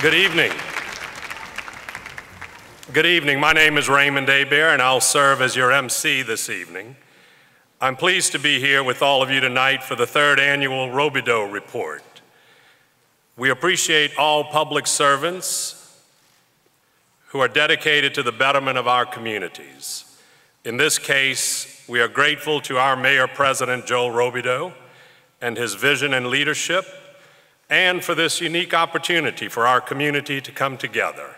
Good evening. Good evening. My name is Raymond Hebert, and I'll serve as your MC this evening. I'm pleased to be here with all of you tonight for the third annual Robideaux Report. We appreciate all public servants who are dedicated to the betterment of our communities. In this case, we are grateful to our Mayor President Joel Robideaux and his vision and leadership, and for this unique opportunity for our community to come together.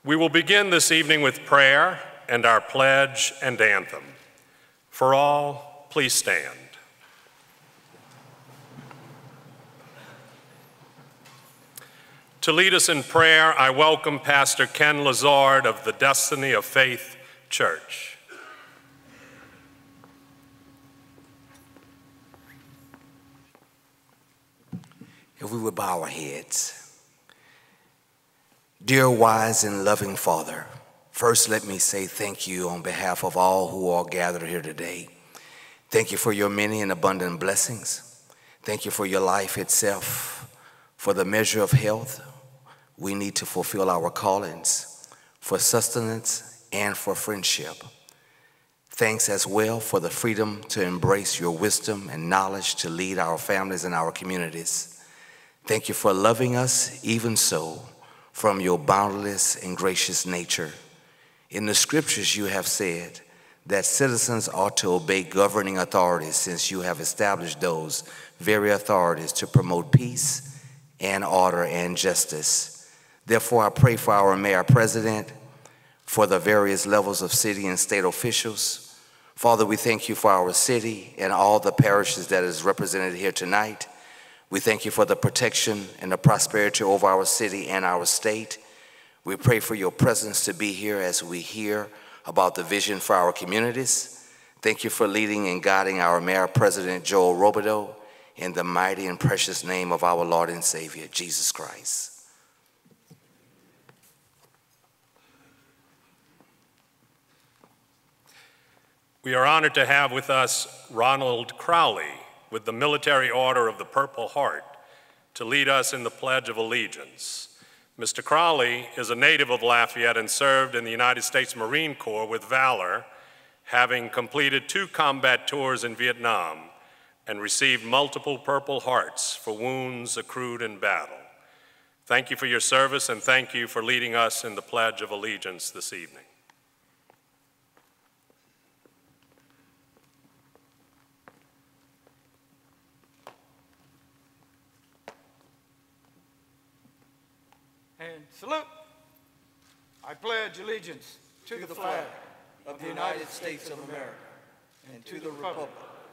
We will begin this evening with prayer and our pledge and anthem. For all, please stand. To lead us in prayer, I welcome Pastor Ken Lazard of the Destiny of Faith Church. If we would bow our heads. Dear wise and loving Father, first let me say thank you on behalf of all who are gathered here today. Thank you for your many and abundant blessings. Thank you for your life itself, for the measure of health we need to fulfill our callings, for sustenance and for friendship. Thanks as well for the freedom to embrace your wisdom and knowledge to lead our families and our communities. Thank you for loving us even so from your boundless and gracious nature. In the scriptures you have said that citizens ought to obey governing authorities since you have established those very authorities to promote peace and order and justice. Therefore, I pray for our Mayor President, for the various levels of city and state officials. Father, we thank you for our city and all the parishes that is represented here tonight. We thank you for the protection and the prosperity over our city and our state. We pray for your presence to be here as we hear about the vision for our communities. Thank you for leading and guiding our Mayor President Joel Robideaux in the mighty and precious name of our Lord and Savior, Jesus Christ. We are honored to have with us Ronald Crowley with the Military Order of the Purple Heart to lead us in the Pledge of Allegiance. Mr. Crowley is a native of Lafayette and served in the United States Marine Corps with valor, having completed 2 combat tours in Vietnam and received multiple Purple Hearts for wounds accrued in battle. Thank you for your service, and thank you for leading us in the Pledge of Allegiance this evening. And salute. I pledge allegiance to the flag of the United States of America and to the republic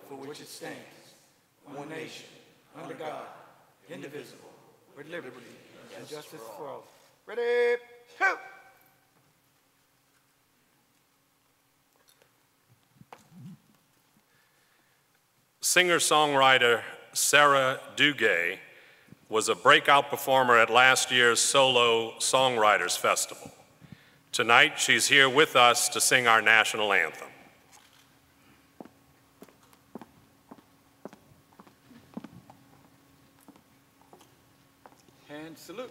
for which it stands, one nation, under God, indivisible, with liberty and justice for all. Ready, go! Singer-songwriter Sarah Duguay was a breakout performer at last year's Solo Songwriters Festival. Tonight, she's here with us to sing our national anthem. And salute.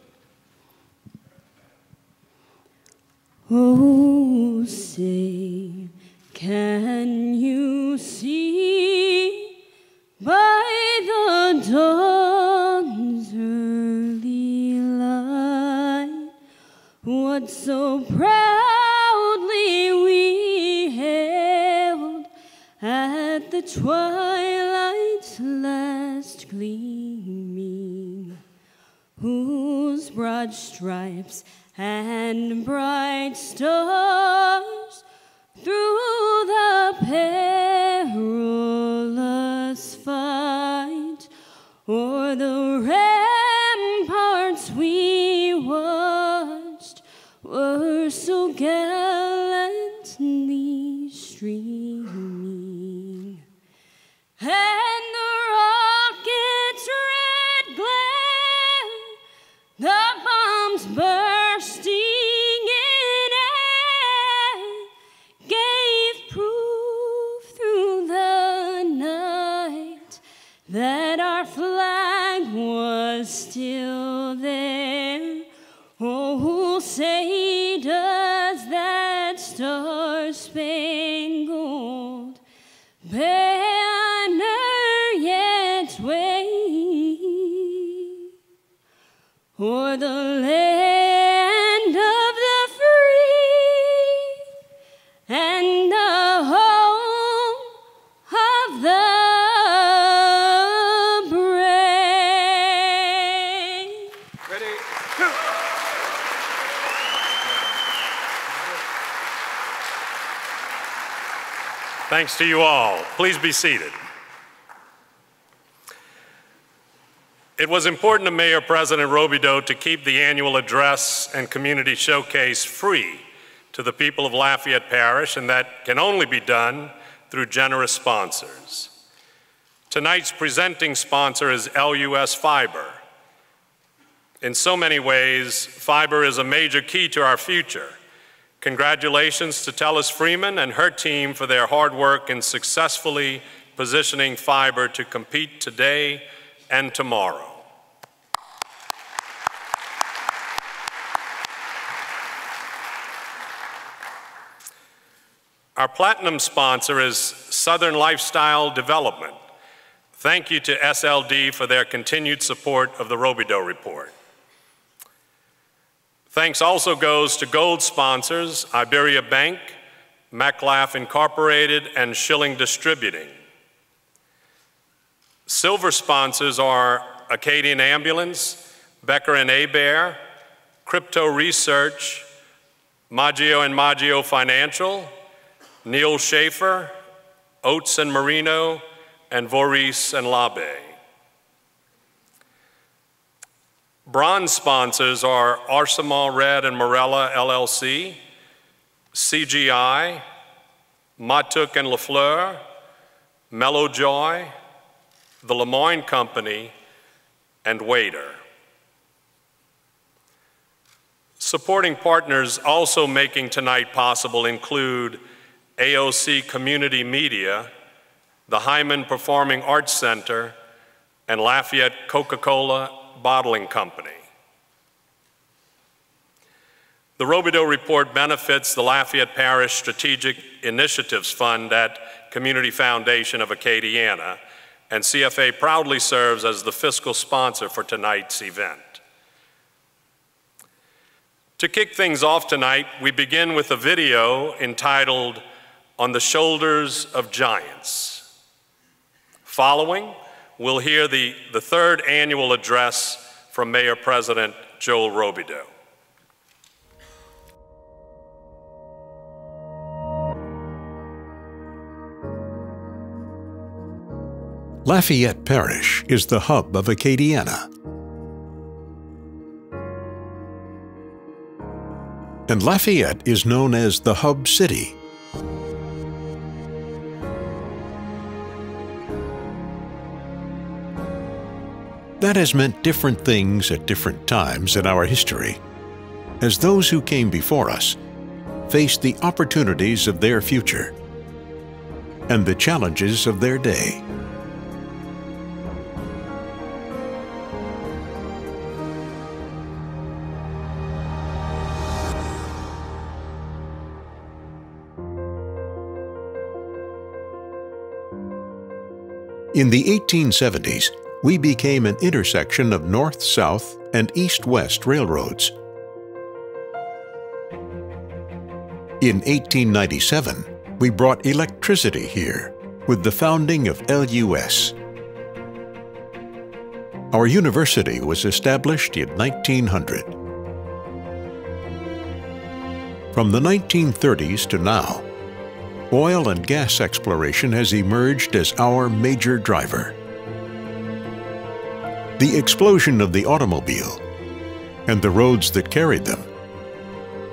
Oh, say, can you see by the dawn's early light what so proudly we hailed at the twilight's last gleaming, whose broad stripes and bright stars through the perilous fight o'er the ramparts we watched were so gallantly streaming, and the rocket's red glare, the bombs bursting in air, gave proof through the night that our flag was was still there. Oh, say does that star-spangled banner yet wave o'er the land of the free and the home of the brave. Ready? Thanks to you all. Please be seated. It was important to Mayor President Robideaux to keep the annual address and community showcase free to the people of Lafayette Parish, and that can only be done through generous sponsors. Tonight's presenting sponsor is LUS Fiber. In so many ways, fiber is a major key to our future. Congratulations to Tellis Freeman and her team for their hard work in successfully positioning fiber to compete today and tomorrow. Our platinum sponsor is Southern Lifestyle Development. Thank you to SLD for their continued support of the Robideaux Report. Thanks also goes to gold sponsors, Iberia Bank, MacLaugh Incorporated, and Schilling Distributing. Silver sponsors are Acadian Ambulance, Becker and Hebert, Crypto Research, Maggio and Maggio Financial, Neil Schaefer, Oates and Marino, and Voorhees and Labe. Bronze sponsors are Arsenal Red and Morella LLC, CGI, Matuk and Lafleur, Mellow Joy, the Lemoyne Company, and Waiter. Supporting partners also making tonight possible include AOC Community Media, the Heymann Performing Arts Center, and Lafayette Coca-Cola Bottling Company. The Robideaux Report benefits the Lafayette Parish Strategic Initiatives Fund at Community Foundation of Acadiana, and CFA proudly serves as the fiscal sponsor for tonight's event. To kick things off tonight, we begin with a video entitled "On the Shoulders of Giants." Following, we'll hear the third annual address from Mayor President Joel Robideaux. Lafayette Parish is the hub of Acadiana. And Lafayette is known as the Hub City. That has meant different things at different times in our history, as those who came before us faced the opportunities of their future and the challenges of their day. In the 1870s, we became an intersection of north-south and east-west railroads. In 1897, we brought electricity here with the founding of LUS. Our university was established in 1900. From the 1930s to now, oil and gas exploration has emerged as our major driver. The explosion of the automobile and the roads that carried them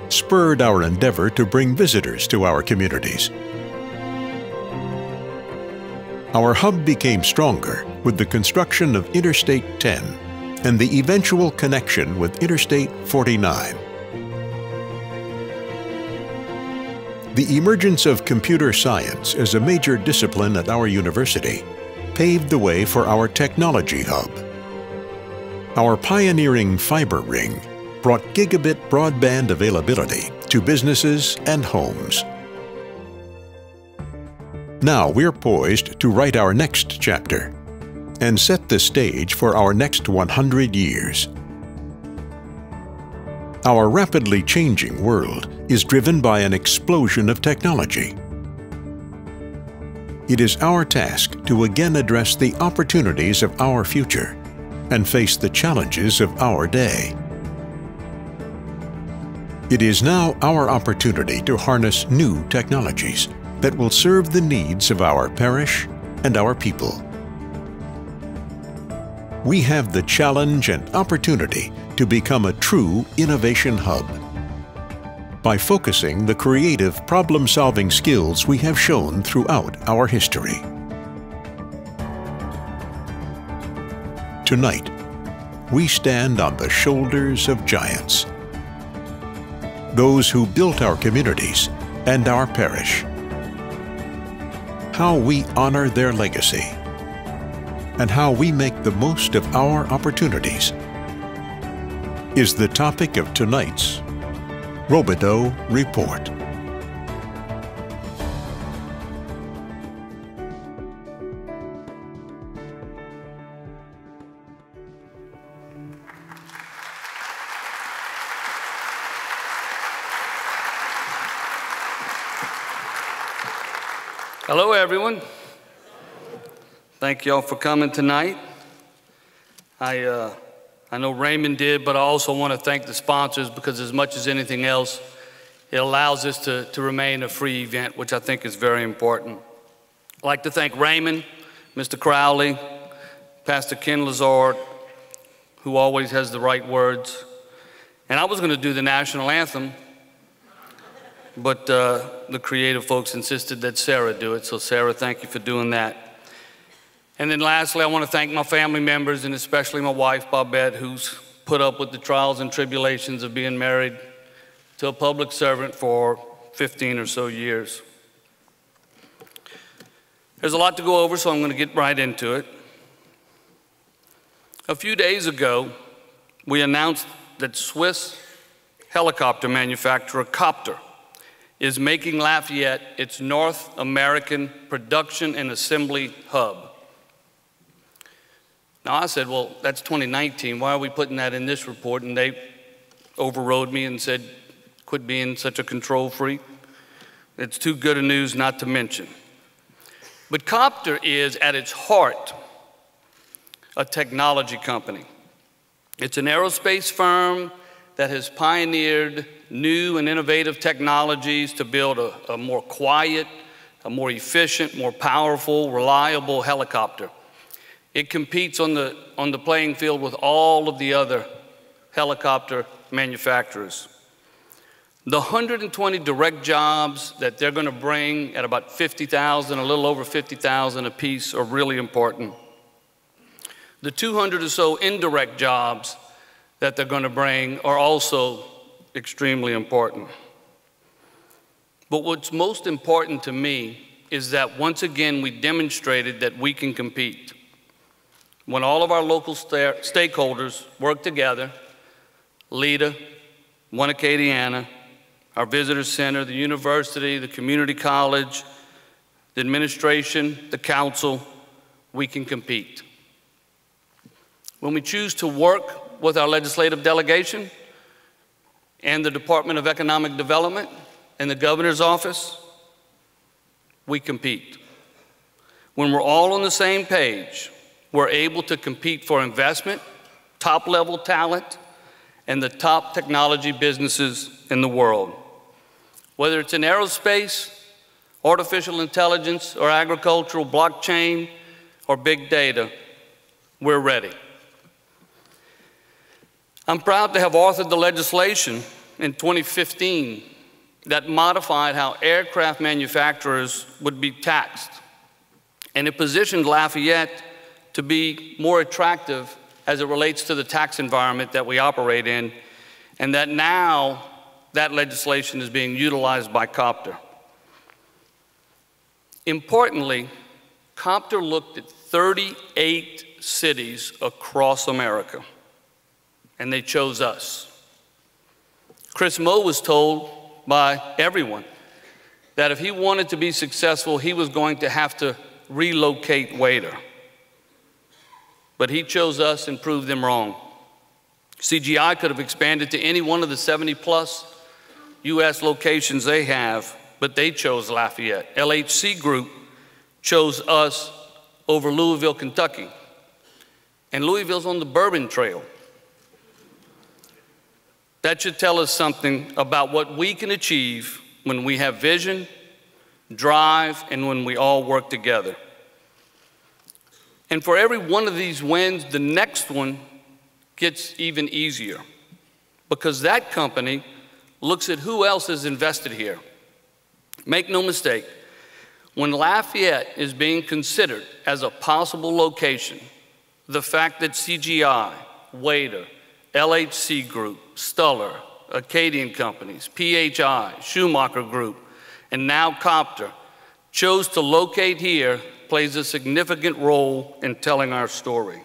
spurred our endeavor to bring visitors to our communities. Our hub became stronger with the construction of Interstate 10 and the eventual connection with Interstate 49. The emergence of computer science as a major discipline at our university paved the way for our technology hub. Our pioneering fiber ring brought gigabit broadband availability to businesses and homes. Now we're poised to write our next chapter and set the stage for our next 100 years. Our rapidly changing world is driven by an explosion of technology. It is our task to again address the opportunities of our future and face the challenges of our day. It is now our opportunity to harness new technologies that will serve the needs of our parish and our people. We have the challenge and opportunity to become a true innovation hub by focusing the creative problem-solving skills we have shown throughout our history. Tonight, we stand on the shoulders of giants, those who built our communities and our parish. How we honor their legacy and how we make the most of our opportunities is the topic of tonight's Robideaux Report. Hello, everyone. Thank you all for coming tonight. I know Raymond did, but I also want to thank the sponsors because as much as anything else, it allows us to remain a free event, which I think is very important. I'd like to thank Raymond, Mr. Crowley, Pastor Ken Lazard, who always has the right words. And I was going to do the national anthem, but the creative folks insisted that Sarah do it. So Sarah, thank you for doing that. And then lastly, I want to thank my family members and especially my wife, Bobette, who's put up with the trials and tribulations of being married to a public servant for 15 or so years. There's a lot to go over, so I'm going to get right into it. A few days ago, we announced that Swiss helicopter manufacturer Copter is making Lafayette its North American production and assembly hub. Now I said, well, that's 2019. Why are we putting that in this report? And they overrode me and said, quit being such a control freak. It's too good a news not to mention. But Copter is, at its heart, a technology company. It's an aerospace firm that has pioneered new and innovative technologies to build a more quiet, a more efficient, more powerful, reliable helicopter. It competes on the playing field with all of the other helicopter manufacturers. The 120 direct jobs that they're going to bring at about 50,000, a little over 50,000 apiece, are really important. The 200 or so indirect jobs that they're going to bring are also extremely important. But what's most important to me is that once again we demonstrated that we can compete. When all of our local stakeholders work together, LEDA, One Acadiana, our visitor center, the university, the community college, the administration, the council, we can compete. When we choose to work with our legislative delegation and the Department of Economic Development and the governor's office, we compete. When we're all on the same page, we're able to compete for investment, top-level talent, and the top technology businesses in the world. Whether it's in aerospace, artificial intelligence, or agricultural, blockchain, or big data, we're ready. I'm proud to have authored the legislation in 2015 that modified how aircraft manufacturers would be taxed. And it positioned Lafayette to be more attractive as it relates to the tax environment that we operate in, and that now that legislation is being utilized by Copter. Importantly, Copter looked at 38 cities across America and they chose us. Chris Moe was told by everyone that if he wanted to be successful, he was going to have to relocate Wader. But he chose us and proved them wrong. CGI could have expanded to any one of the 70+ U.S. locations they have, but they chose Lafayette. LHC Group chose us over Louisville, Kentucky. And Louisville's on the Bourbon Trail. That should tell us something about what we can achieve when we have vision, drive, and when we all work together. And for every one of these wins, the next one gets even easier, because that company looks at who else is invested here. Make no mistake, when Lafayette is being considered as a possible location, the fact that CGI, Wader, LHC Group, Stuller, Acadian Companies, PHI, Schumacher Group, and now Copter chose to locate here plays a significant role in telling our story.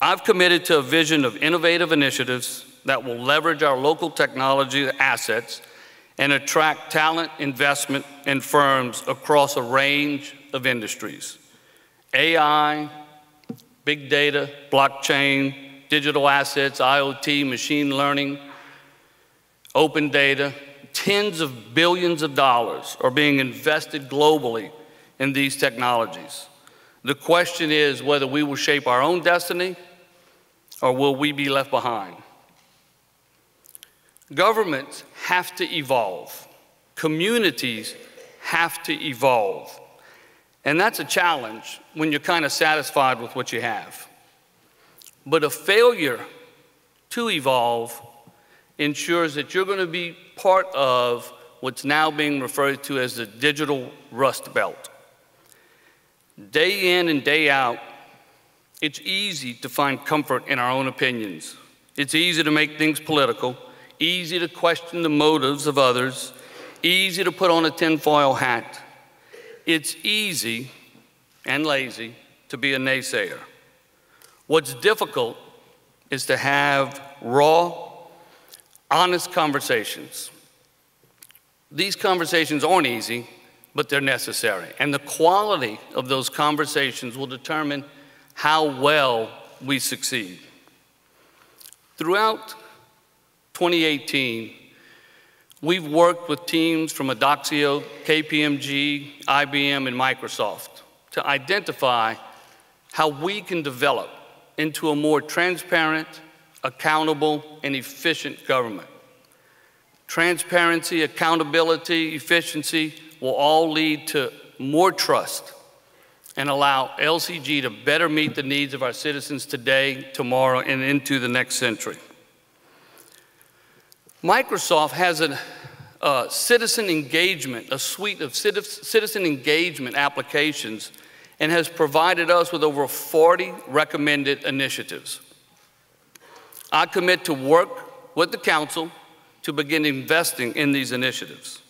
I've committed to a vision of innovative initiatives that will leverage our local technology assets and attract talent, investment, and firms across a range of industries. AI, big data, blockchain, digital assets, IoT, machine learning, open data. Tens of billions of dollars are being invested globally in these technologies. The question is whether we will shape our own destiny or will we be left behind. Governments have to evolve. Communities have to evolve. And that's a challenge when you're kind of satisfied with what you have. But a failure to evolve ensures that you're going to be part of what's now being referred to as the digital rust belt. Day in and day out, it's easy to find comfort in our own opinions. It's easy to make things political, easy to question the motives of others, easy to put on a tinfoil hat. It's easy and lazy to be a naysayer. What's difficult is to have raw, honest conversations. These conversations aren't easy, but they're necessary. And the quality of those conversations will determine how well we succeed. Throughout 2018, we've worked with teams from Adoxio, KPMG, IBM, and Microsoft to identify how we can develop into a more transparent, accountable, and efficient government. Transparency, accountability, efficiency will all lead to more trust and allow LCG to better meet the needs of our citizens today, tomorrow, and into the next century. Microsoft has a citizen engagement, a suite of citizen engagement applications, and has provided us with over 40 recommended initiatives. I commit to work with the council to begin investing in these initiatives.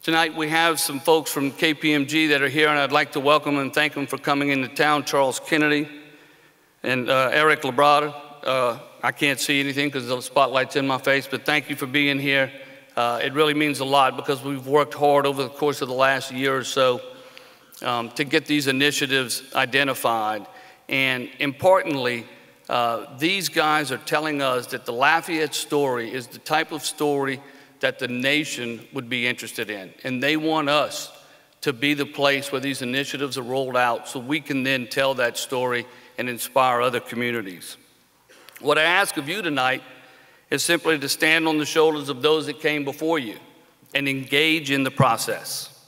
Tonight we have some folks from KPMG that are here, and I'd like to welcome and thank them for coming into town. Charles Kennedy and Eric Labrada. I can't see anything because the spotlight's in my face, but thank you for being here. It really means a lot because we've worked hard over the course of the last year or so to get these initiatives identified. And importantly, these guys are telling us that the Lafayette story is the type of story that the nation would be interested in. And they want us to be the place where these initiatives are rolled out so we can then tell that story and inspire other communities. What I ask of you tonight is simply to stand on the shoulders of those that came before you and engage in the process.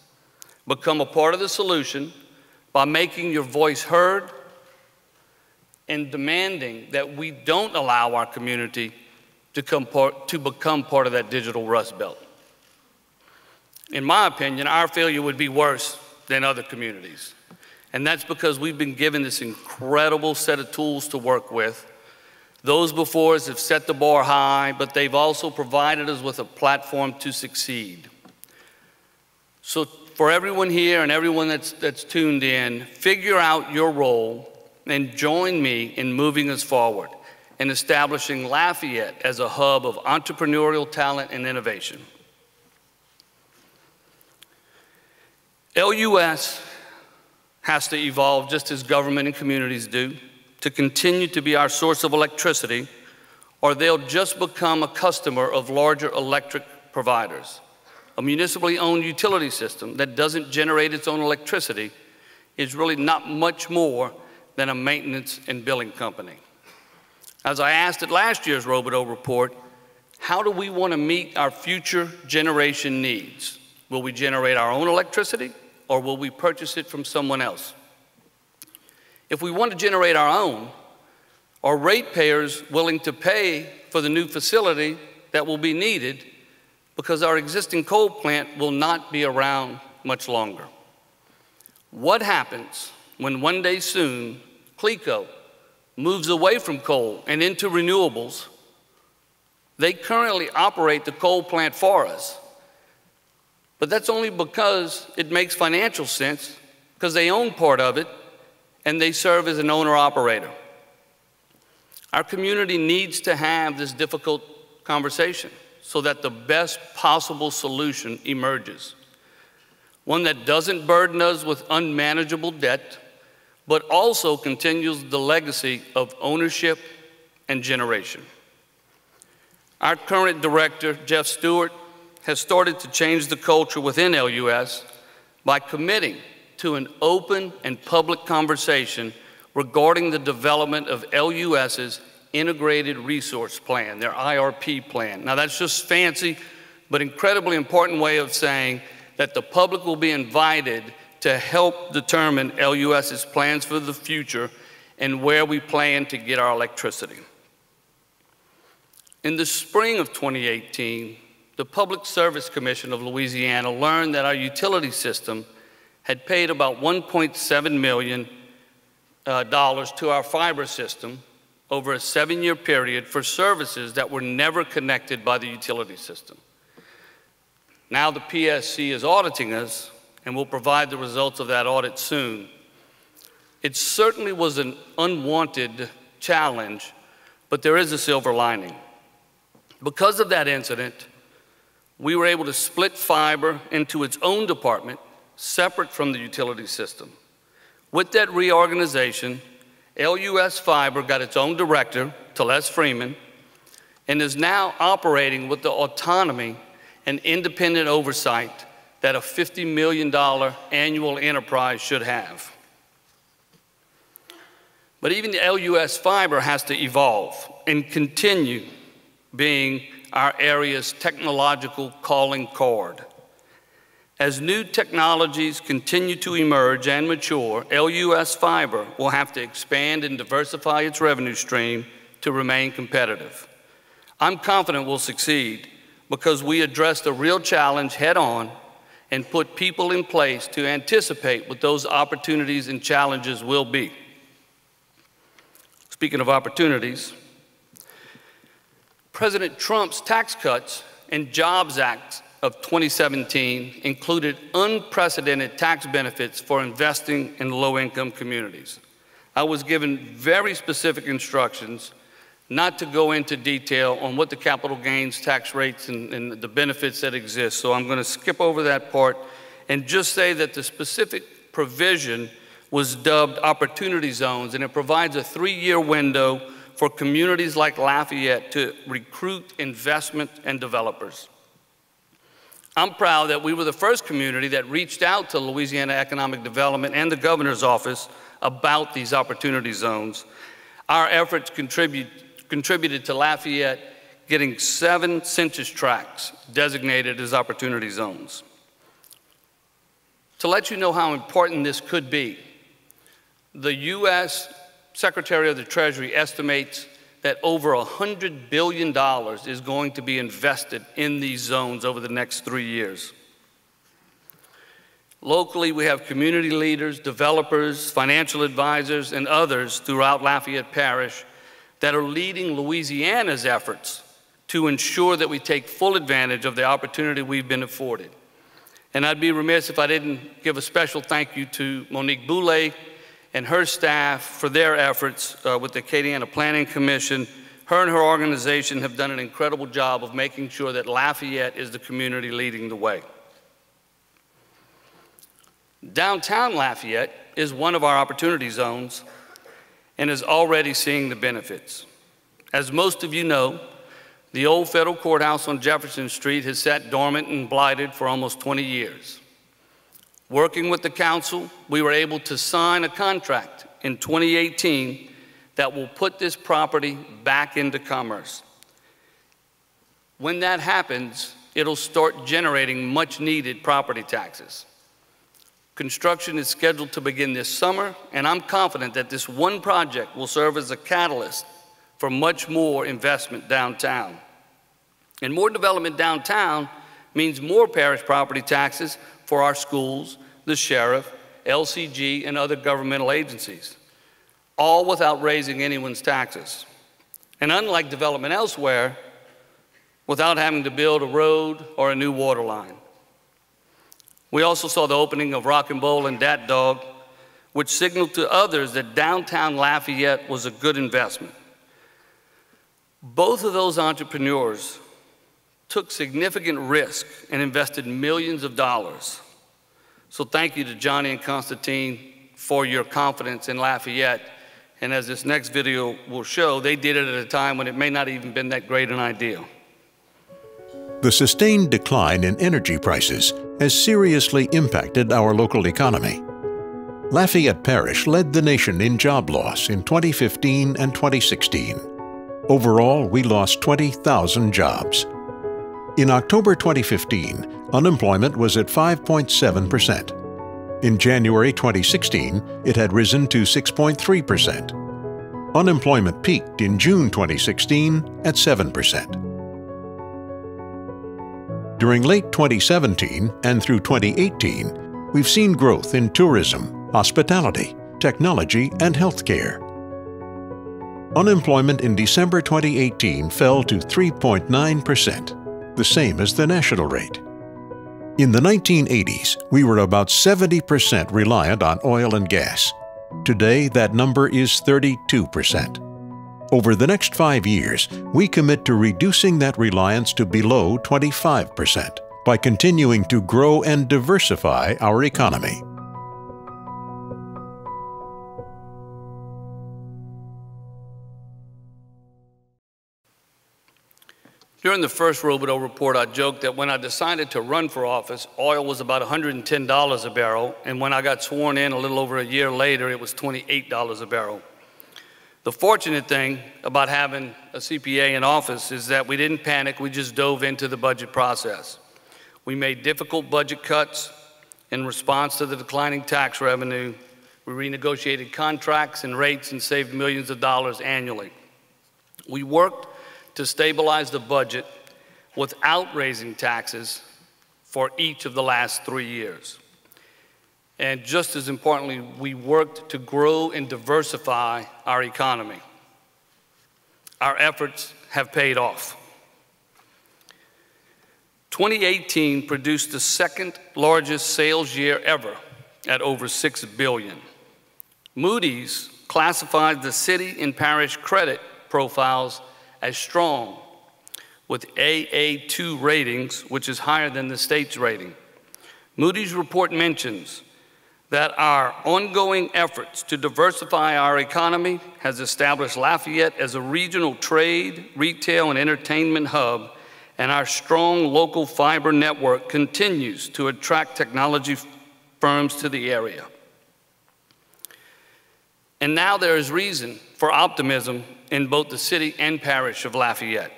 Become a part of the solution by making your voice heard and demanding that we don't allow our community to become part of that digital rust belt. In my opinion, our failure would be worse than other communities. And that's because we've been given this incredible set of tools to work with. Those before us have set the bar high, but they've also provided us with a platform to succeed. So for everyone here and everyone that's tuned in, figure out your role and join me in moving us forward and establishing Lafayette as a hub of entrepreneurial talent and innovation. LUS has to evolve just as government and communities do to continue to be our source of electricity, or they'll just become a customer of larger electric providers. A municipally owned utility system that doesn't generate its own electricity is really not much more than a maintenance and billing company. As I asked at last year's Robideaux Report, how do we want to meet our future generation needs? Will we generate our own electricity, or will we purchase it from someone else? If we want to generate our own, are ratepayers willing to pay for the new facility that will be needed, because our existing coal plant will not be around much longer? What happens when one day soon CLECO moves away from coal and into renewables? They currently operate the coal plant for us, but that's only because it makes financial sense, because they own part of it and they serve as an owner-operator. Our community needs to have this difficult conversation so that the best possible solution emerges. One that doesn't burden us with unmanageable debt, but also continues the legacy of ownership and generation. Our current director, Jeff Stewart, has started to change the culture within LUS by committing to an open and public conversation regarding the development of LUS's Integrated Resource Plan, their IRP plan. Now that's just fancy, but incredibly important way of saying that the public will be invited to help determine LUS's plans for the future and where we plan to get our electricity. In the spring of 2018, the Public Service Commission of Louisiana learned that our utility system had paid about $1.7 million to our fiber system over a 7-year period for services that were never connected by the utility system. Now the PSC is auditing us, and we'll provide the results of that audit soon. It certainly was an unwanted challenge, but there is a silver lining. Because of that incident, we were able to split fiber into its own department, separate from the utility system. With that reorganization, LUS Fiber got its own director, Teles Freeman, and is now operating with the autonomy and independent oversight that a $50 million annual enterprise should have. But even the LUS Fiber has to evolve and continue being our area's technological calling card. As new technologies continue to emerge and mature, LUS Fiber will have to expand and diversify its revenue stream to remain competitive. I'm confident we'll succeed because we address the real challenge head on and put people in place to anticipate what those opportunities and challenges will be. Speaking of opportunities, President Trump's Tax Cuts and Jobs Act of 2017 included unprecedented tax benefits for investing in low-income communities. I was given very specific instructions not to go into detail on what the capital gains tax rates and the benefits that exist, so I'm going to skip over that part and just say that the specific provision was dubbed Opportunity Zones, and it provides a 3-year window for communities like Lafayette to recruit investment and developers. I'm proud that we were the first community that reached out to Louisiana Economic Development and the governor's office about these opportunity zones. Our efforts contributed to Lafayette getting 7 census tracts designated as opportunity zones. To let you know how important this could be, the U.S. Secretary of the Treasury estimates that over $100 billion is going to be invested in these zones over the next 3 years. Locally, we have community leaders, developers, financial advisors, and others throughout Lafayette Parish that are leading Louisiana's efforts to ensure that we take full advantage of the opportunity we've been afforded. And I'd be remiss if I didn't give a special thank you to Monique Boulay and her staff for their efforts with the Acadiana Planning Commission. Her and her organization have done an incredible job of making sure that Lafayette is the community leading the way. Downtown Lafayette is one of our opportunity zones and is already seeing the benefits. As most of you know, the old federal courthouse on Jefferson Street has sat dormant and blighted for almost 20 years. Working with the council, we were able to sign a contract in 2018 that will put this property back into commerce. When that happens, it'll start generating much needed property taxes. Construction is scheduled to begin this summer, and I'm confident that this one project will serve as a catalyst for much more investment downtown. And more development downtown means more parish property taxes for our schools, the sheriff, LCG, and other governmental agencies, all without raising anyone's taxes. And unlike development elsewhere, without having to build a road or a new water line. We also saw the opening of Rock and Bowl and Dat Dog, which signaled to others that downtown Lafayette was a good investment. Both of those entrepreneurs took significant risk and invested millions of dollars. So thank you to Johnny and Constantine for your confidence in Lafayette. And as this next video will show, they did it at a time when it may not even been that great an idea. The sustained decline in energy prices has seriously impacted our local economy. Lafayette Parish led the nation in job loss in 2015 and 2016. Overall, we lost 20,000 jobs. In October 2015, unemployment was at 5.7%. In January 2016, it had risen to 6.3%. Unemployment peaked in June 2016 at 7%. During late 2017 and through 2018, we've seen growth in tourism, hospitality, technology, and healthcare. Unemployment in December 2018 fell to 3.9%, the same as the national rate. In the 1980s, we were about 70% reliant on oil and gas. Today, that number is 32%. Over the next 5 years, we commit to reducing that reliance to below 25% by continuing to grow and diversify our economy. During the first Robideaux Report, I joked that when I decided to run for office, oil was about $110 a barrel, and when I got sworn in a little over a year later, it was $28 a barrel. The fortunate thing about having a CPA in office is that we didn't panic, we just dove into the budget process. We made difficult budget cuts in response to the declining tax revenue. We renegotiated contracts and rates and saved millions of dollars annually. We worked to stabilize the budget without raising taxes for each of the last 3 years. And just as importantly, we worked to grow and diversify our economy. Our efforts have paid off. 2018 produced the second largest sales year ever at over $6 billion. Moody's classified the city and parish credit profiles as strong, with AA2 ratings, which is higher than the state's rating. Moody's report mentions that our ongoing efforts to diversify our economy has established Lafayette as a regional trade, retail, and entertainment hub, and our strong local fiber network continues to attract technology firms to the area. And now there is reason for optimism in both the city and parish of Lafayette.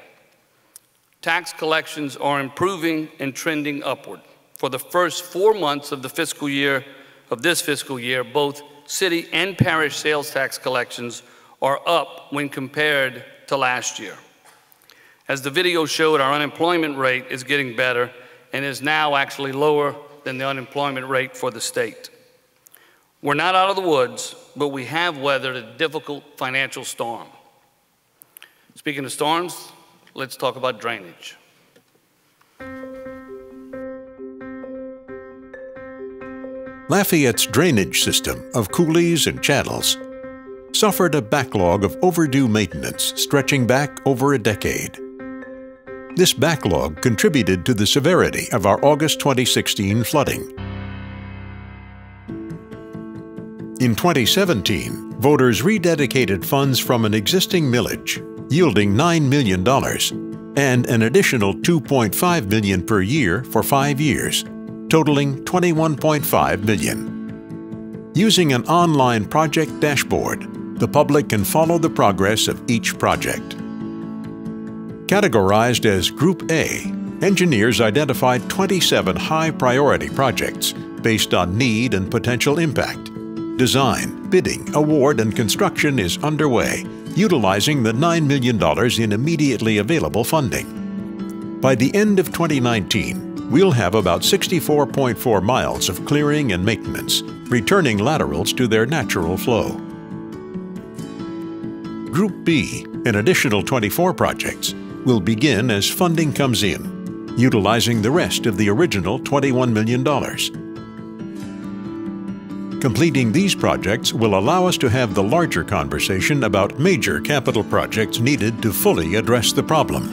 Tax collections are improving and trending upward. For the first 4 months of this fiscal year, both city and parish sales tax collections are up when compared to last year. As the video showed, our unemployment rate is getting better and is now actually lower than the unemployment rate for the state. We're not out of the woods, but we have weathered a difficult financial storm. Speaking of storms, let's talk about drainage. Lafayette's drainage system of coulees and channels suffered a backlog of overdue maintenance stretching back over a decade. This backlog contributed to the severity of our August 2016 flooding. In 2017, voters rededicated funds from an existing millage, yielding $9 million, and an additional $2.5 million per year for 5 years, totaling $21.5 million. Using an online project dashboard, the public can follow the progress of each project. Categorized as Group A, engineers identified 27 high-priority projects based on need and potential impact. Design, bidding, award, and construction is underway, utilizing the $9 million in immediately available funding. By the end of 2019, we'll have about 64.4 miles of clearing and maintenance, returning laterals to their natural flow. Group B, an additional 24 projects, will begin as funding comes in, utilizing the rest of the original $21 million. Completing these projects will allow us to have the larger conversation about major capital projects needed to fully address the problem.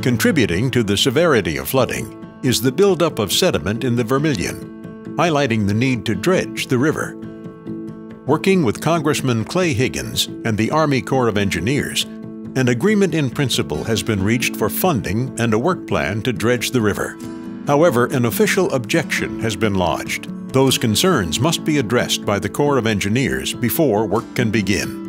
Contributing to the severity of flooding is the buildup of sediment in the Vermilion, highlighting the need to dredge the river. Working with Congressman Clay Higgins and the Army Corps of Engineers, an agreement in principle has been reached for funding and a work plan to dredge the river. However, an official objection has been lodged. Those concerns must be addressed by the Corps of Engineers before work can begin.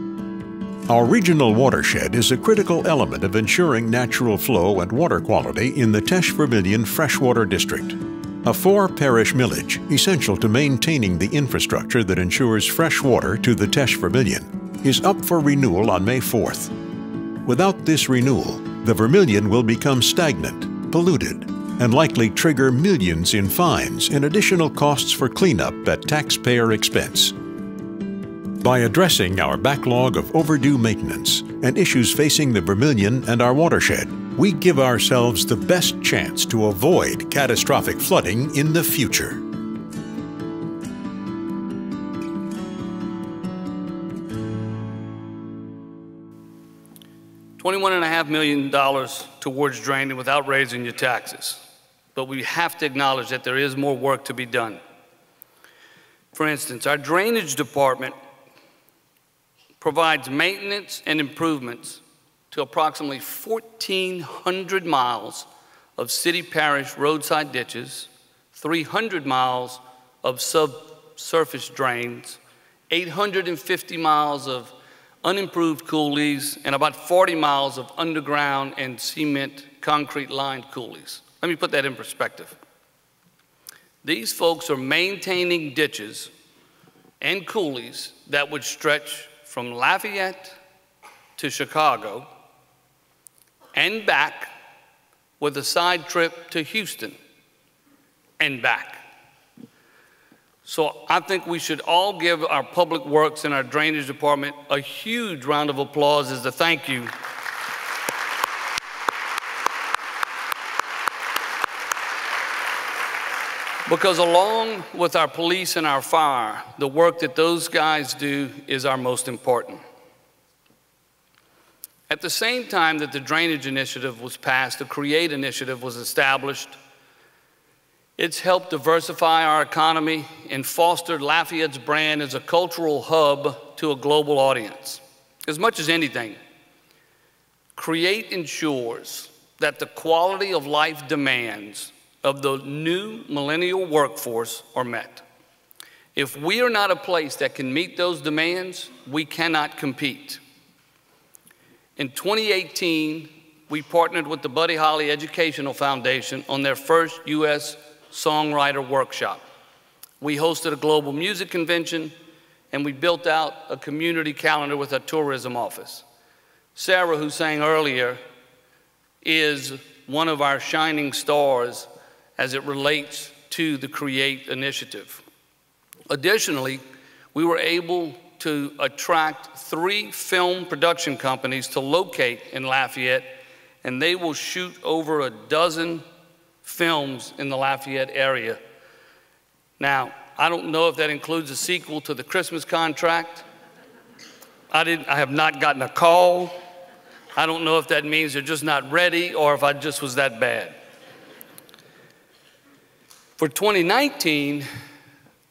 Our regional watershed is a critical element of ensuring natural flow and water quality in the Teche-Vermilion Freshwater District. A 4-parish millage, essential to maintaining the infrastructure that ensures fresh water to the Teche-Vermilion, is up for renewal on May 4th. Without this renewal, the Vermilion will become stagnant, polluted, and likely trigger millions in fines and additional costs for cleanup at taxpayer expense. By addressing our backlog of overdue maintenance and issues facing the Vermilion and our watershed, we give ourselves the best chance to avoid catastrophic flooding in the future. $21.5 million towards draining without raising your taxes. But we have to acknowledge that there is more work to be done. For instance, our drainage department provides maintenance and improvements to approximately 1,400 miles of city-parish roadside ditches, 300 miles of subsurface drains, 850 miles of unimproved coulees, and about 40 miles of underground and cement concrete-lined coulees. Let me put that in perspective. These folks are maintaining ditches and coulees that would stretch from Lafayette to Chicago and back, with a side trip to Houston and back. So I think we should all give our public works and our drainage department a huge round of applause as a thank you. Because along with our police and our fire, the work that those guys do is our most important. At the same time that the Drainage Initiative was passed, the CREATE Initiative was established. It's helped diversify our economy and fostered Lafayette's brand as a cultural hub to a global audience. As much as anything, CREATE ensures that the quality of life demands of the new millennial workforce are met. If we are not a place that can meet those demands, we cannot compete. In 2018, we partnered with the Buddy Holly Educational Foundation on their first U.S. Songwriter Workshop. We hosted a global music convention, and we built out a community calendar with our tourism office. Sarah, who sang earlier, is one of our shining stars as it relates to the CREATE Initiative. Additionally, we were able to attract 3 film production companies to locate in Lafayette, and they will shoot over a dozen films in the Lafayette area. Now, I don't know if that includes a sequel to the Christmas contract. I have not gotten a call. I don't know if that means they're just not ready or if I just was that bad. For 2019,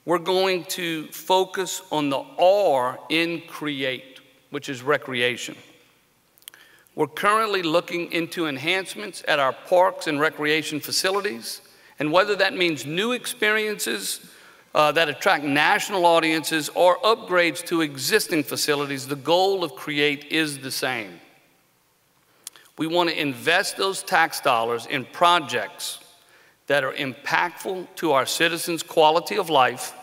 we're going to focus on the R in create, which is recreation. We're currently looking into enhancements at our parks and recreation facilities, and whether that means new experiences that attract national audiences or upgrades to existing facilities, the goal of create is the same. We want to invest those tax dollars in projects that are impactful to our citizens' quality of life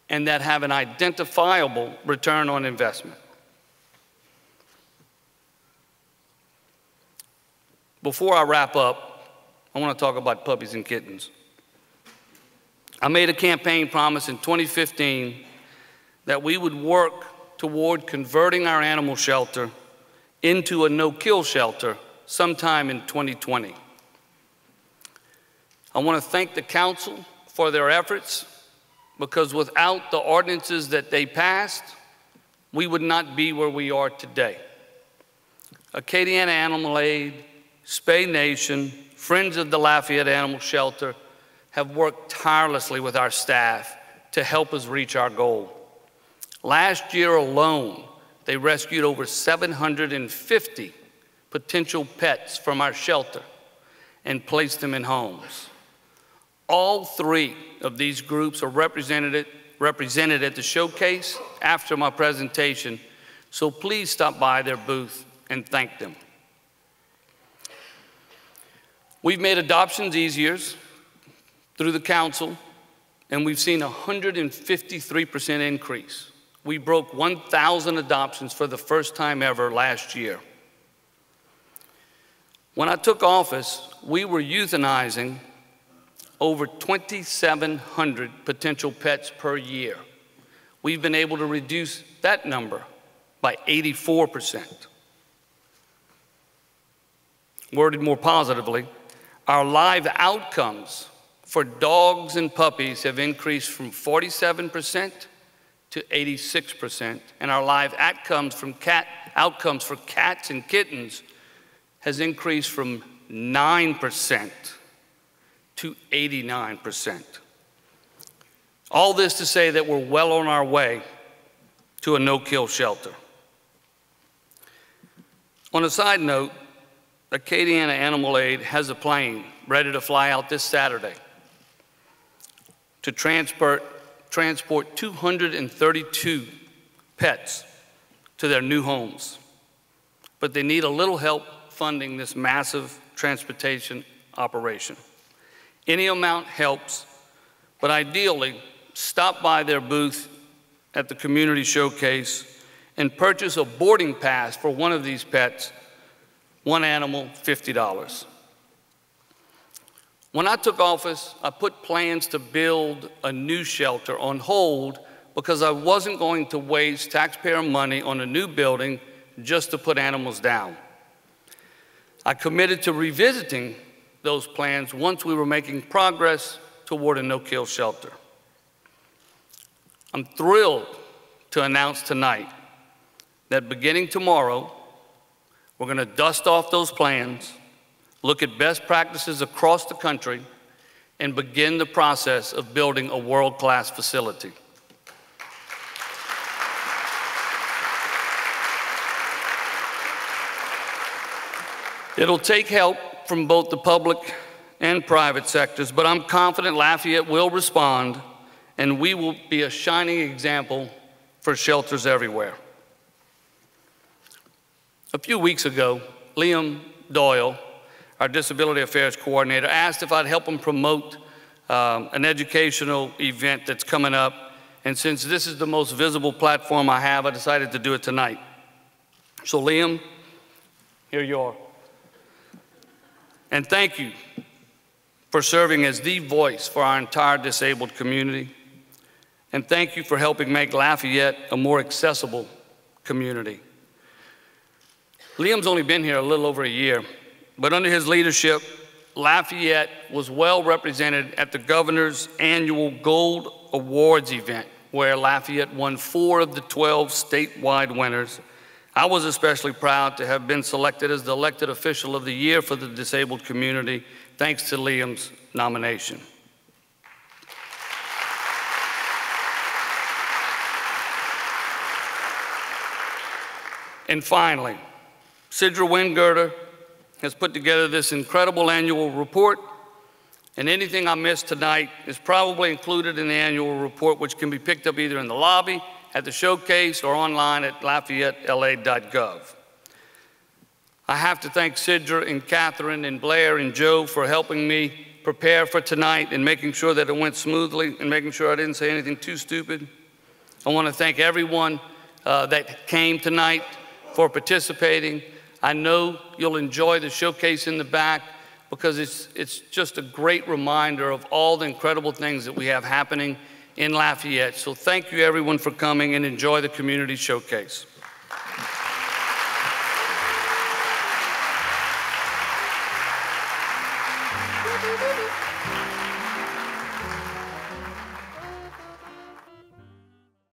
and that have an identifiable return on investment. Before I wrap up, I want to talk about puppies and kittens. I made a campaign promise in 2015 that we would work toward converting our animal shelter into a no-kill shelter sometime in 2020. I want to thank the council for their efforts, because without the ordinances that they passed, we would not be where we are today. Acadiana Animal Aid, Spay Nation, Friends of the Lafayette Animal Shelter have worked tirelessly with our staff to help us reach our goal. Last year alone, they rescued over 750 potential pets from our shelter and placed them in homes. All three of these groups are represented at the showcase after my presentation, so please stop by their booth and thank them. We've made adoptions easier through the council, and we've seen a 153% increase. We broke 1,000 adoptions for the first time ever last year. When I took office, we were euthanizing over 2,700 potential pets per year. We've been able to reduce that number by 84%. Worded more positively, our live outcomes for dogs and puppies have increased from 47% to 86%, and our live outcomes for cats and kittens has increased from 9% to 89%. All this to say that we're well on our way to a no-kill shelter. On a side note, Acadiana Animal Aid has a plane ready to fly out this Saturday to transport 232 pets to their new homes. But they need a little help funding this massive transportation operation. Any amount helps, but ideally, stop by their booth at the community showcase and purchase a boarding pass for one of these pets, one animal, $50. When I took office, I put plans to build a new shelter on hold because I wasn't going to waste taxpayer money on a new building just to put animals down. I committed to revisiting those plans once we were making progress toward a no-kill shelter. I'm thrilled to announce tonight that beginning tomorrow, we're going to dust off those plans, look at best practices across the country, and begin the process of building a world-class facility. It'll take help from both the public and private sectors, but I'm confident Lafayette will respond, and we will be a shining example for shelters everywhere. A few weeks ago, Liam Doyle, our Disability Affairs Coordinator, asked if I'd help him promote an educational event that's coming up, and since this is the most visible platform I have, I decided to do it tonight. So Liam, here you are. And thank you for serving as the voice for our entire disabled community. And thank you for helping make Lafayette a more accessible community. Liam's only been here a little over a year, but under his leadership, Lafayette was well represented at the governor's annual Gold Awards event, where Lafayette won 4 of the 12 statewide winners. I was especially proud to have been selected as the elected official of the year for the disabled community, thanks to Liam's nomination. And finally, Sidra Wingirter has put together this incredible annual report, and anything I missed tonight is probably included in the annual report, which can be picked up either in the lobby, at the showcase, or online at LafayetteLA.gov. I have to thank Sidra and Catherine and Blair and Joe for helping me prepare for tonight and making sure that it went smoothly and making sure I didn't say anything too stupid. I want to thank everyone that came tonight for participating. I know you'll enjoy the showcase in the back because it's just a great reminder of all the incredible things that we have happening in Lafayette. So thank you everyone for coming and enjoy the community showcase.